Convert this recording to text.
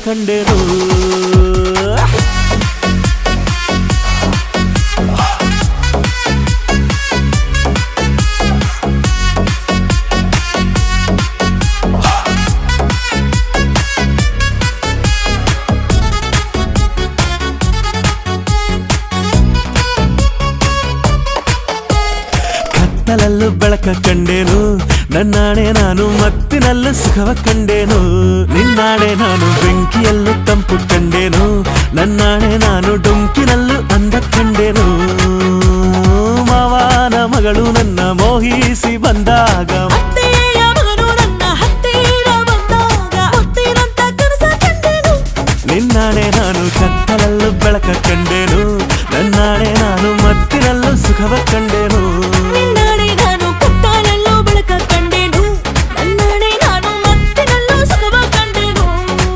ಕಂಡೆನು ಕತ್ತಲಲ್ಲೂ ಬೆಳಕ ಕಂಡೇನು ನನ್ನಾಣೆ ನಾನು ಮತ್ತಿನಲ್ಲೂ ಸುಖವ ಕಂಡೇನು ನಿನ್ನಾಣೆ ನಾನು ಬೆಂಕಿಯಲ್ಲೂ ತಂಪು ಕಂಡೇನು ನನ್ನಾಣೆ ನಾನು ಡೊಂಕಿನಲ್ಲೂ ಅಂದ ಕಂಡೇನು ಮಾವನ ಮಗಳು ನನ್ನ ಮೋಹಿಸಿ ಬಂದಾಗ ನಿನ್ನಾಣೆ ನಾನು ಕತ್ತಲಲ್ಲೂ ಬೆಳಕ ಕಂಡೇನು ನನ್ನಾಣೆ ನಾನು ಮತ್ತಿನಲ್ಲೂ ಸುಖವ ಕಂಡೇನು